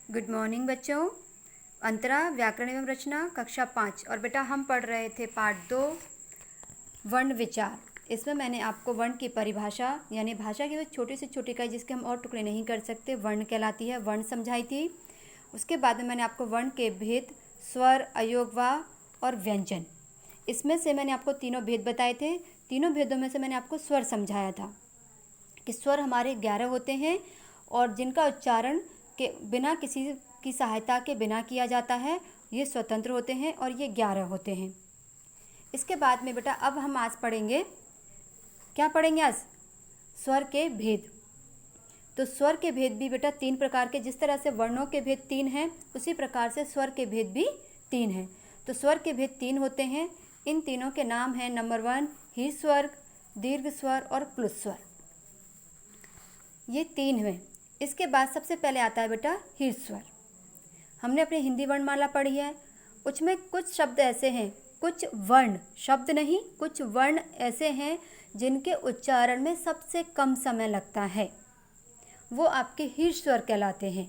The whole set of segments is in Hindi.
गुड मॉर्निंग बच्चों। अंतरा व्याकरण एवं रचना कक्षा 5 और बेटा हम पढ़ रहे थे पाठ 2 वर्ण विचार। इसमें मैंने आपको वर्ण की परिभाषा यानी भाषा की वो छोटी से छोटी इकाई जिसके हम और टुकड़े नहीं कर सकते वर्ण कहलाती है, वर्ण समझाई थी। उसके बाद में मैंने आपको वर्ण के भेद, स्वर, अयोगवा और व्यंजन, इसमें से मैंने आपको तीनों भेद बताए थे। तीनों भेदों में से मैंने आपको स्वर समझाया था कि स्वर हमारे 11 होते हैं और जिनका उच्चारण के बिना किसी की सहायता के बिना किया जाता है, ये स्वतंत्र होते हैं और ये 11 होते हैं। इसके बाद में बेटा अब हम आज पढ़ेंगे, क्या पढ़ेंगे आज? स्वर के भेद। तो स्वर के भेद भी बेटा 3 प्रकार के, जिस तरह से वर्णों के भेद 3 हैं उसी प्रकार से स्वर के भेद भी 3 हैं। तो स्वर के भेद 3 होते हैं। इन तीनों के नाम हैं नंबर 1 हीस स्वर, दीर्घ स्वर और प्लुत स्वर। ये 3 हैं। इसके बाद सबसे पहले आता है बेटा हीस स्वर। हमने अपनी हिंदी वर्णमाला पढ़ी है, उसमें कुछ शब्द ऐसे हैं, कुछ वर्ण, शब्द नहीं, कुछ वर्ण ऐसे हैं जिनके उच्चारण में सबसे कम समय लगता है, वो आपके हीस स्वर कहलाते हैं।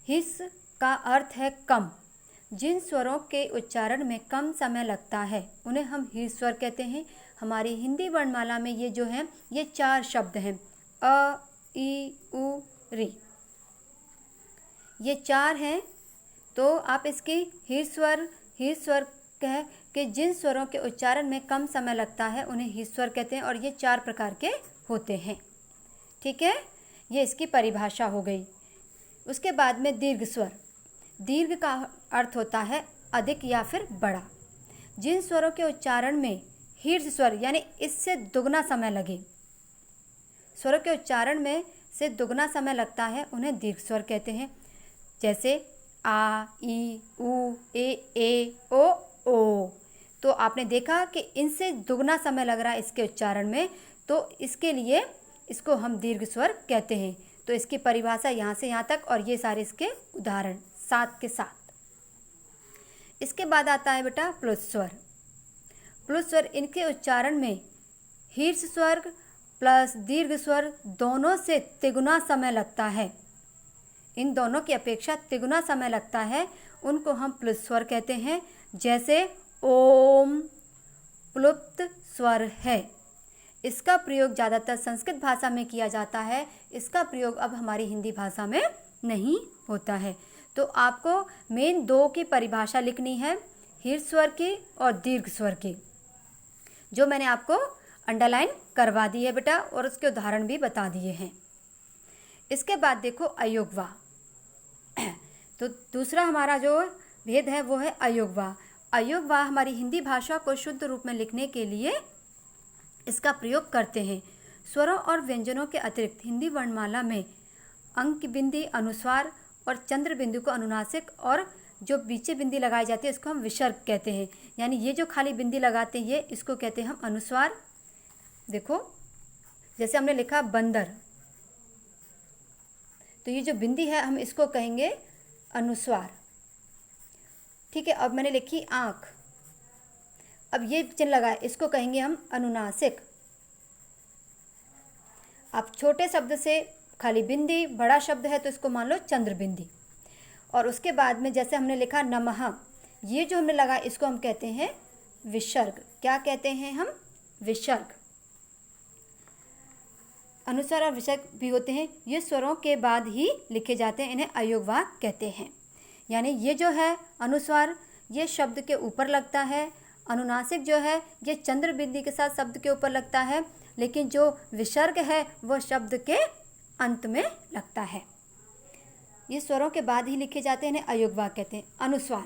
हिस का अर्थ है कम। जिन स्वरों के उच्चारण में कम समय लगता है उन्हें हम हीस स्वर कहते हैं। हमारी हिंदी वर्णमाला में ये जो हैं ये 4 शब्द हैं, अ, ई, उ, री, ये 4 हैं। तो आप इसकी हीस स्वर कह के जिन स्वरों के उच्चारण में कम समय लगता है उन्हें हीस स्वर कहते हैं और ये 4 प्रकार के होते हैं। ठीक है, ये इसकी परिभाषा हो गई। उसके बाद में दीर्घ स्वर। दीर्घ का अर्थ होता है अधिक या फिर बड़ा। जिन स्वरों के उच्चारण में हीर्घ स्वर यानी इससे दुगना समय लगे, स्वरों के उच्चारण में से दुगना समय लगता है उन्हें दीर्घ स्वर कहते हैं। जैसे आ, ई, उ, ए, ओ। तो आपने देखा कि इनसे दुगना समय लग रहा है इसके उच्चारण में, तो इसके लिए इसको हम दीर्घ स्वर कहते हैं। तो इसकी परिभाषा यहाँ से यहाँ तक और ये सारे इसके उदाहरण साथ के साथ। इसके बाद आता है बेटा प्लुत स्वर। प्लुत स्वर, इनके उच्चारण में हीर्घ स्वर प्लस दीर्घ स्वर दोनों से तिगुना समय लगता है, इन दोनों की अपेक्षा तिगुना समय लगता है, उनको हम प्लुत स्वर कहते हैं। जैसे ओम प्लुप्त स्वर है, इसका प्रयोग ज़्यादातर संस्कृत भाषा में किया जाता है, इसका प्रयोग अब हमारी हिंदी भाषा में नहीं होता है। तो आपको मेन 2 की परिभाषा लिखनी है, हीर्घ स्वर की और दीर्घ स्वर की, जो मैंने आपको अंडरलाइन करवा दी है बेटा और उसके उदाहरण भी बता दिए हैं। इसके बाद देखो अयोगवा। तो दूसरा हमारा जो भेद है वो है अयोगवा। अयोगवा हमारी हिंदी भाषा को शुद्ध रूप में लिखने के लिए इसका प्रयोग करते हैं। स्वरों और व्यंजनों के अतिरिक्त हिंदी वर्णमाला में अंक बिंदी, अनुस्वार और चंद्र बिंदु को अनुनासिक और जो बीचे बिंदी लगाई जाती है इसको हम विसर्ग कहते हैं। यानी ये जो खाली बिंदी लगाते हैं ये इसको कहते हैं हम अनुस्वार। देखो जैसे हमने लिखा बंदर, तो ये जो बिंदी है हम इसको कहेंगे अनुस्वार। ठीक है, अब मैंने लिखी आँख, अब ये चिन्ह लगा है इसको कहेंगे हम अनुनासिक। अब छोटे शब्द से खाली बिंदी, बड़ा शब्द है तो इसको मान लो चंद्र बिंदी। और उसके बाद में जैसे हमने लिखा नमः, ये जो हमने लगा इसको हम कहते हैं विसर्ग। क्या कहते हैं हम? विसर्ग। अनुस्वार और विसर्ग भी होते हैं, ये स्वरों के बाद ही लिखे जाते हैं, इन्हें अयोगवा कहते हैं। यानी ये जो है अनुस्वार ये शब्द के ऊपर लगता है, अनुनासिक जो है ये चंद्र बिंदी के साथ शब्द के ऊपर लगता है, लेकिन जो विसर्ग है वो शब्द के अंत में लगता है। ये स्वरों के बाद ही लिखे जाते हैं, इन्हें अयोगवा कहते हैं। अनुस्वार,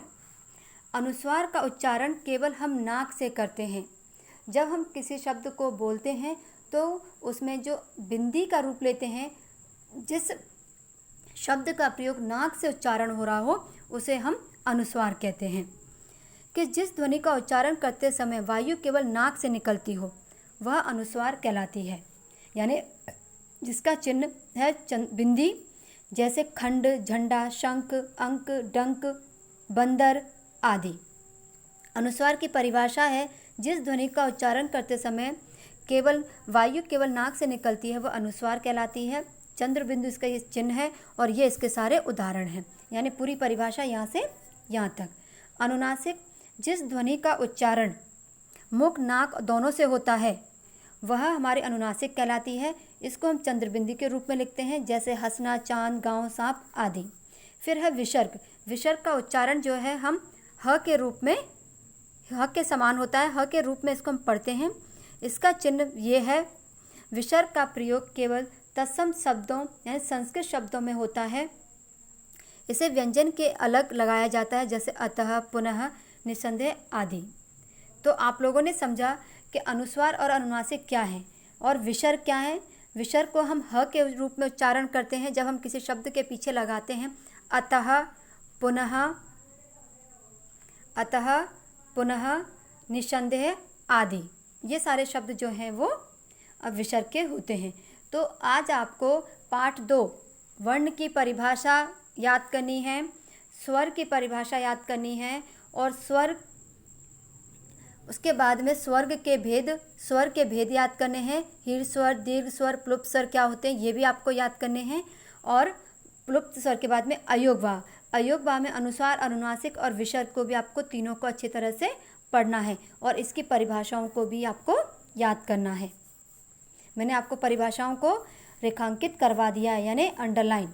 अनुस्वार का उच्चारण केवल हम नाक से करते हैं। जब हम किसी शब्द को बोलते हैं तो उसमें जो बिंदी का रूप लेते हैं, जिस शब्द का प्रयोग नाक से उच्चारण हो रहा हो उसे हम अनुस्वार कहते हैं। कि जिस ध्वनि का उच्चारण करते समय वायु केवल नाक से निकलती हो वह अनुस्वार कहलाती है। यानी जिसका चिन्ह है बिंदी, जैसे खंड, झंडा, शंख, अंक, डंक, बंदर आदि। अनुस्वार की परिभाषा है जिस ध्वनि का उच्चारण करते समय केवल वायु केवल नाक से निकलती है वह अनुस्वार कहलाती है। चंद्र बिंदु इसका ये चिन्ह है और ये इसके सारे उदाहरण हैं। यानी पूरी परिभाषा यहाँ से यहाँ तक। अनुनासिक, जिस ध्वनि का उच्चारण मुख नाक दोनों से होता है वह हमारी अनुनासिक कहलाती है। इसको हम चंद्रबिंदी के रूप में लिखते हैं, जैसे हंसना, चांद, गाँव, सांप आदि। फिर है विसर्ग। विसर्ग का उच्चारण जो है हम ह के रूप में, ह के समान होता है, ह के रूप में इसको हम पढ़ते हैं। इसका चिन्ह ये है। विसर्ग का प्रयोग केवल तत्सम शब्दों यानी संस्कृत शब्दों में होता है। इसे व्यंजन के अलग लगाया जाता है, जैसे अतः, पुनः, निसंदेह आदि। तो आप लोगों ने समझा कि अनुस्वार और अनुनासिक क्या है और विसर्ग क्या है। विसर्ग को हम ह के रूप में उच्चारण करते हैं जब हम किसी शब्द के पीछे लगाते हैं अतः, पुनः, निसंदेह आदि। ये सारे शब्द जो हैं वो विसर्ग के होते हैं। तो आज आपको पाठ 2 वर्ण की परिभाषा याद करनी है, स्वर की परिभाषा याद करनी है और स्वर, उसके बाद में स्वर के भेद याद करने हैं। हीर स्वर, दीर्घ स्वर, प्लुप्त स्वर क्या होते हैं ये भी आपको याद करने हैं। और प्लुप्त स्वर के बाद में अयोगवाह में अनुस्वार, अनुनासिक और विसर्ग को भी आपको तीनों को अच्छी तरह से पढ़ना है और इसकी परिभाषाओं को भी आपको याद करना है। मैंने आपको परिभाषाओं को रेखांकित करवा दिया है, यानी अंडरलाइन।